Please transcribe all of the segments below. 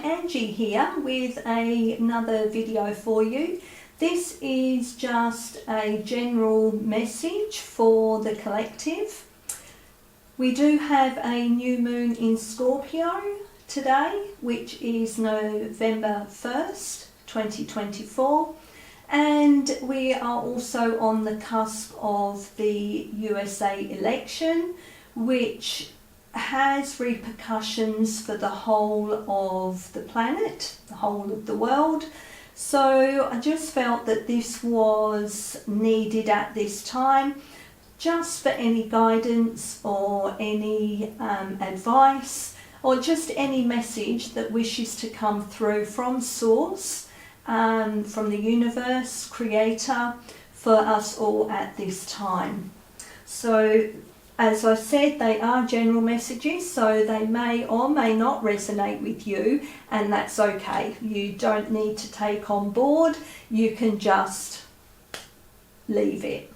Angie here with another video for you. This is just a general message for the collective. We do have a new moon in Scorpio today, which is November 1st, 2024. And we are also on the cusp of the USA election, which has repercussions for the whole of the planet, the whole of the world. So I just felt that this was needed at this time, just for any guidance or any advice, or just any message that wishes to come through from Source, from the universe, Creator, for us all at this time. So as I said, they are general messages, so they may or may not resonate with you, and that's okay. You don't need to take on board, you can just leave it.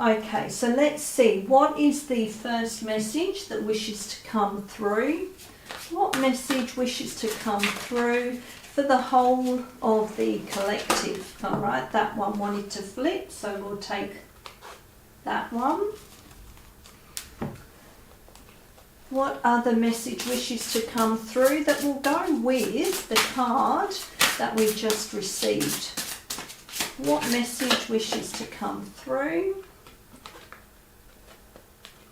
Okay, so let's see, what is the first message that wishes to come through? What message wishes to come through for the whole of the collective? All right, that one wanted to flip, so we'll take that one. What other message wishes to come through that will go with the card that we've just received? What message wishes to come through?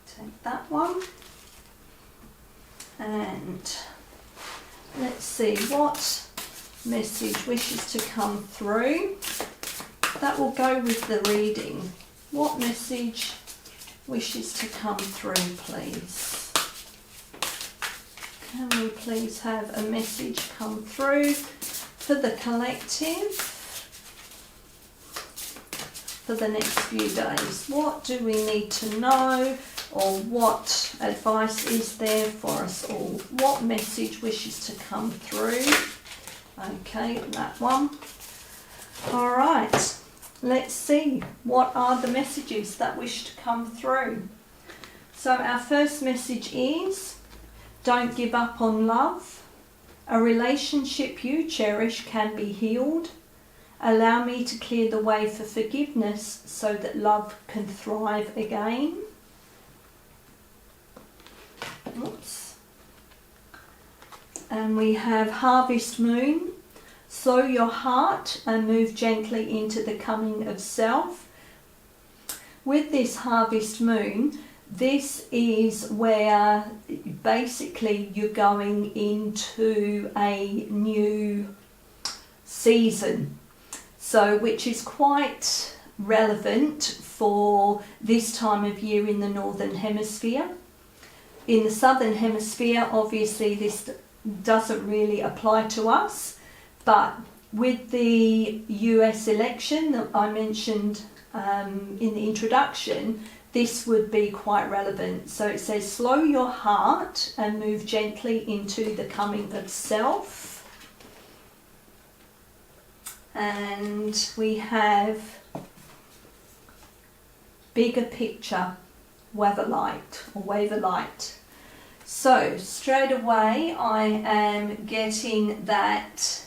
Take that one. And let's see what message wishes to come through that will go with the reading. What message wishes to come through, please? Can we please have a message come through for the collective for the next few days? What do we need to know, or what advice is there for us all? What message wishes to come through? Okay, that one. All right, let's see. What are the messages that wish to come through? So our first message is, don't give up on love. A relationship you cherish can be healed. Allow me to clear the way for forgiveness so that love can thrive again. Oops. And we have Harvest Moon. Slow your heart and move gently into the coming of self. With this Harvest Moon, this is where basically you're going into a new season, so which is quite relevant for this time of year in the Northern Hemisphere. In the Southern Hemisphere, obviously this doesn't really apply to us, but with the US election that I mentioned in the introduction, this would be quite relevant. So it says, slow your heart and move gently into the coming of self. And we have bigger picture, Waverlight or Waverlight. So straight away I am getting that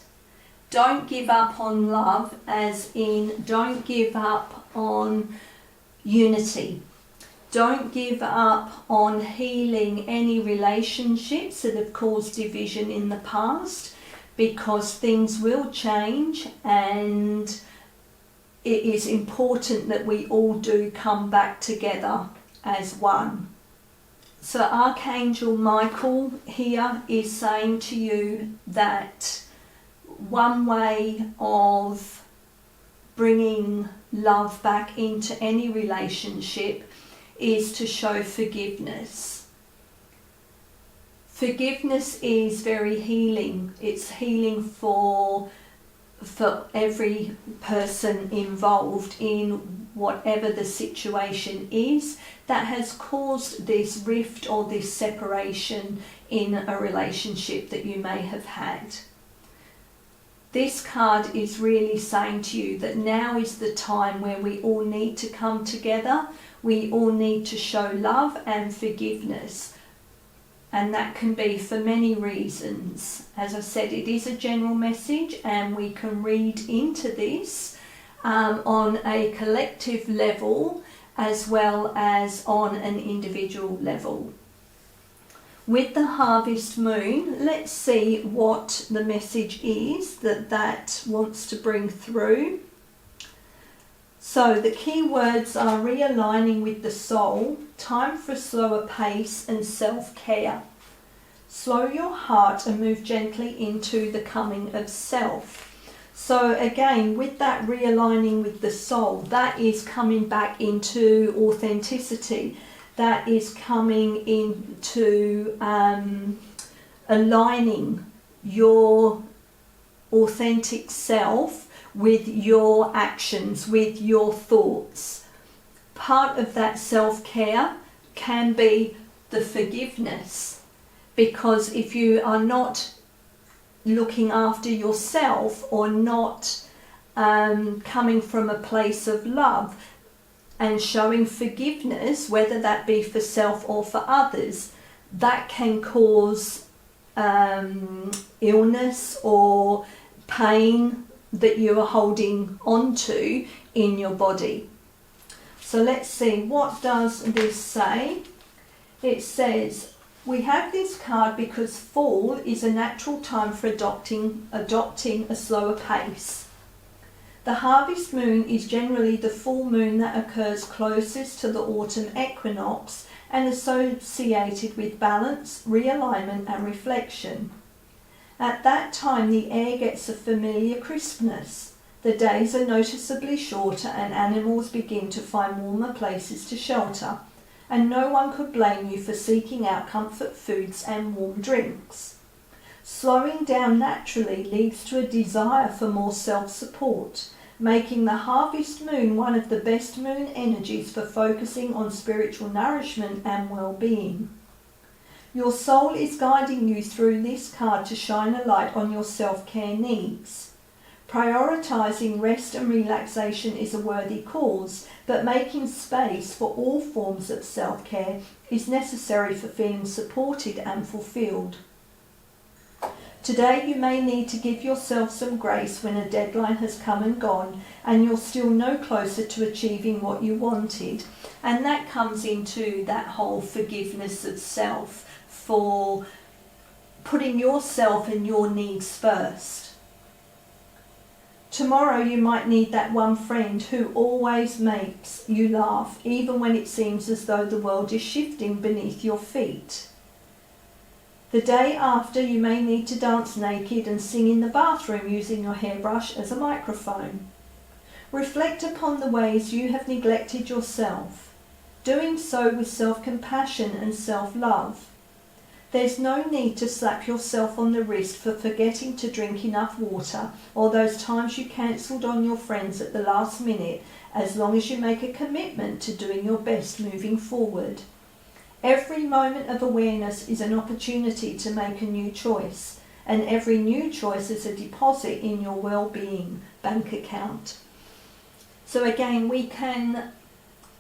don't give up on love, as in don't give up on unity. Don't give up on healing any relationships that have caused division in the past, because things will change, and it is important that we all do come back together as one. So Archangel Michael here is saying to you that one way of bringing love back into any relationship is to show forgiveness. Forgiveness is very healing. It's healing for every person involved in whatever the situation is that has caused this rift or this separation in a relationship that you may have had. This card is really saying to you that now is the time where we all need to come together. We all need to show love and forgiveness. and that can be for many reasons. As I said, it is a general message, and we can read into this on a collective level as well as on an individual level. With the harvest moon, let's see what the message is that wants to bring through. So the key words are realigning with the soul, time for a slower pace, and self-care. Slow your heart and move gently into the coming of self. So again, with that realigning with the soul, that is coming back into authenticity. That is coming into aligning your authentic self with your actions, with your thoughts. Part of that self-care can be the forgiveness, because if you are not looking after yourself or not coming from a place of love and showing forgiveness, whether that be for self or for others, that can cause illness or pain that you are holding onto in your body. So let's see, what does this say? It says, we have this card because fall is a natural time for adopting a slower pace. The harvest moon is generally the full moon that occurs closest to the autumn equinox and associated with balance, realignment and reflection. At that time the air gets a familiar crispness. The days are noticeably shorter and animals begin to find warmer places to shelter, and no one could blame you for seeking out comfort foods and warm drinks. Slowing down naturally leads to a desire for more self-support, making the harvest moon one of the best moon energies for focusing on spiritual nourishment and well-being. Your soul is guiding you through this card to shine a light on your self-care needs. Prioritising rest and relaxation is a worthy cause, but making space for all forms of self-care is necessary for feeling supported and fulfilled. Today you may need to give yourself some grace when a deadline has come and gone and you're still no closer to achieving what you wanted. And that comes into that whole forgiveness of self, for putting yourself and your needs first. Tomorrow you might need that one friend who always makes you laugh, even when it seems as though the world is shifting beneath your feet. The day after you may need to dance naked and sing in the bathroom using your hairbrush as a microphone. Reflect upon the ways you have neglected yourself, doing so with self-compassion and self-love. There's no need to slap yourself on the wrist for forgetting to drink enough water or those times you cancelled on your friends at the last minute, as long as you make a commitment to doing your best moving forward. Every moment of awareness is an opportunity to make a new choice, and every new choice is a deposit in your well-being bank account. So again, we can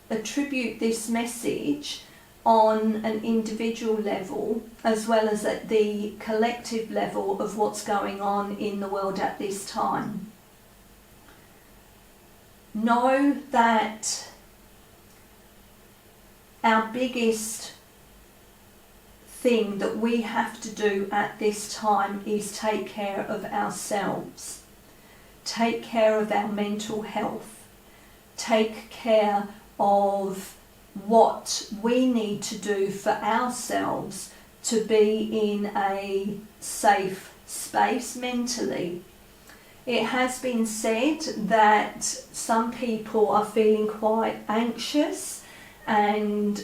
attribute this message on an individual level as well as at the collective level of what's going on in the world at this time. Know that our biggest thing that we have to do at this time is take care of ourselves, take care of our mental health, take care of what we need to do for ourselves to be in a safe space mentally. It has been said that some people are feeling quite anxious and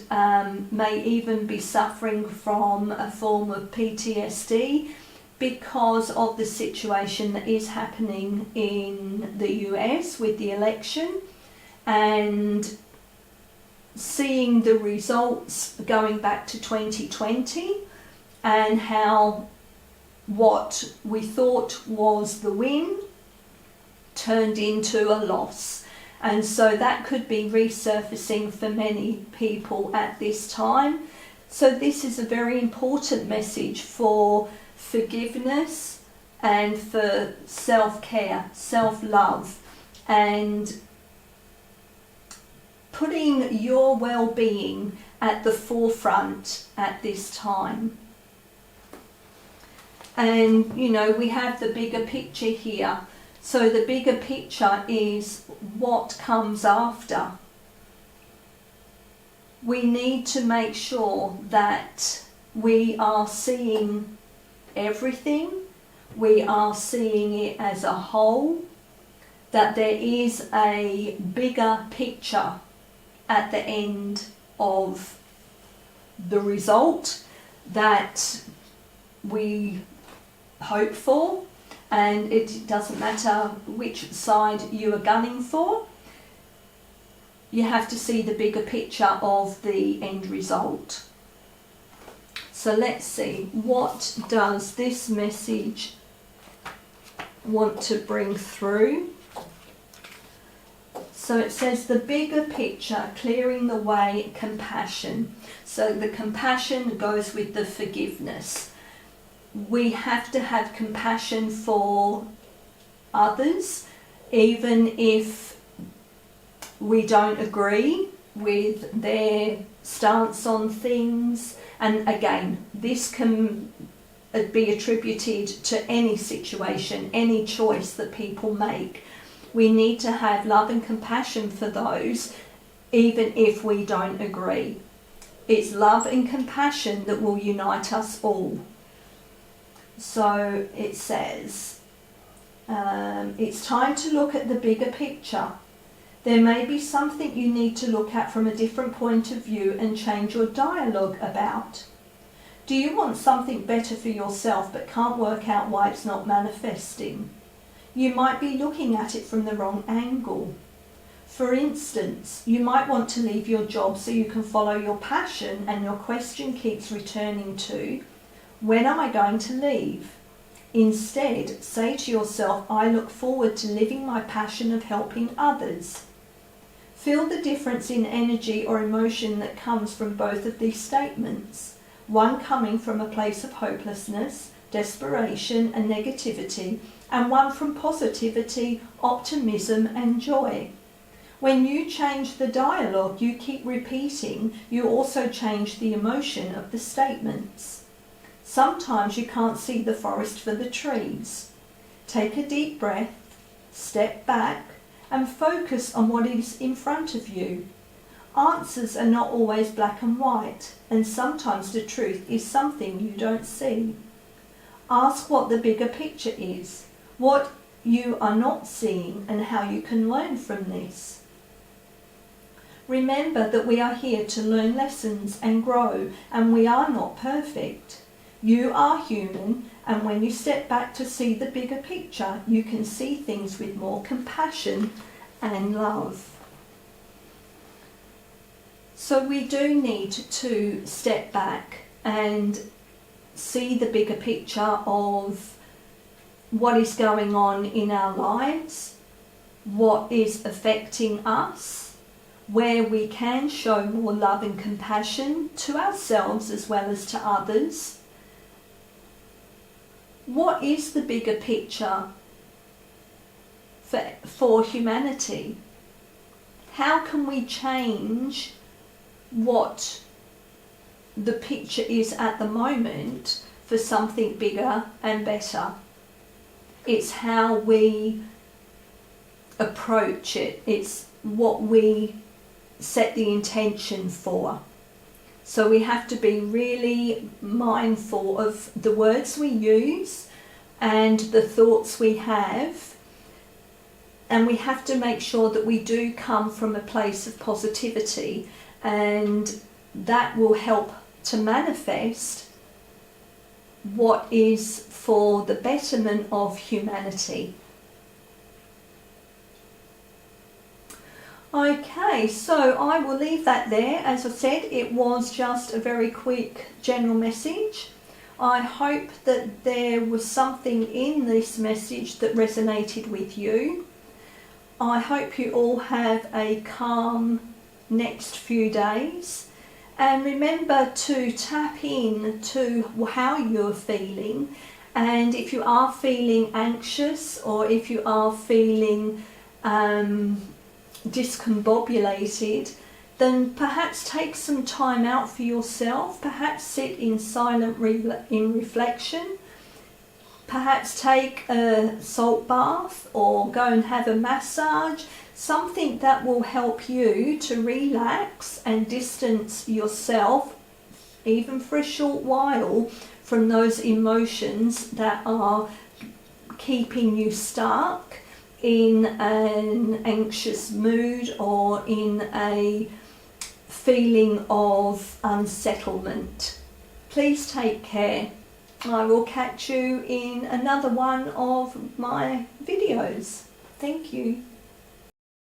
may even be suffering from a form of PTSD because of the situation that is happening in the US with the election, and seeing the results going back to 2020 and how what we thought was the win turned into a loss. And so that could be resurfacing for many people at this time. So this is a very important message for forgiveness and for self-care, self-love, and putting your well-being at the forefront at this time. And you know, we have the bigger picture here. So the bigger picture is what comes after. We need to make sure that we are seeing everything, we are seeing it as a whole, that there is a bigger picture at the end of the result that we hope for, and it doesn't matter which side you are gunning for. You have to see the bigger picture of the end result. So let's see, what does this message want to bring through? So it says the bigger picture, clearing the way, compassion. So the compassion goes with the forgiveness. We have to have compassion for others, even if we don't agree with their stance on things. And again, this can be attributed to any situation, any choice that people make. We need to have love and compassion for those, even if we don't agree. It's love and compassion that will unite us all. So it says, it's time to look at the bigger picture. There may be something you need to look at from a different point of view and change your dialogue about. Do you want something better for yourself but can't work out why it's not manifesting? You might be looking at it from the wrong angle. For instance, you might want to leave your job so you can follow your passion, and your question keeps returning to, when am I going to leave? Instead, say to yourself, I look forward to living my passion of helping others. Feel the difference in energy or emotion that comes from both of these statements. One coming from a place of hopelessness, desperation and negativity, and one from positivity, optimism and joy. When you change the dialogue you keep repeating, you also change the emotion of the statements. Sometimes you can't see the forest for the trees. Take a deep breath, step back, and focus on what is in front of you. Answers are not always black and white, and sometimes the truth is something you don't see. Ask what the bigger picture is, what you are not seeing, and how you can learn from this. Remember that we are here to learn lessons and grow, and we are not perfect. You are human, and when you step back to see the bigger picture, you can see things with more compassion and love. So we do need to step back and see the bigger picture of what is going on in our lives, what is affecting us, where we can show more love and compassion to ourselves as well as to others. What is the bigger picture for humanity? How can we change what the picture is at the moment for something bigger and better? It's how we approach it. It's what we set the intention for. So we have to be really mindful of the words we use and the thoughts we have. And we have to make sure that we do come from a place of positivity, and that will help to manifest what is for the betterment of humanity. Okay, so I will leave that there. As I said, it was just a very quick general message. I hope that there was something in this message that resonated with you. I hope you all have a calm next few days, And remember to tap in to how you're feeling, and if you are feeling anxious or if you are feeling discombobulated, then perhaps take some time out for yourself, perhaps sit in silent reflection, perhaps take a salt bath or go and have a massage, something that will help you to relax and distance yourself, even for a short while, from those emotions that are keeping you stuck in an anxious mood or in a feeling of unsettlement. Please take care. I will catch you in another one of my videos. Thank you.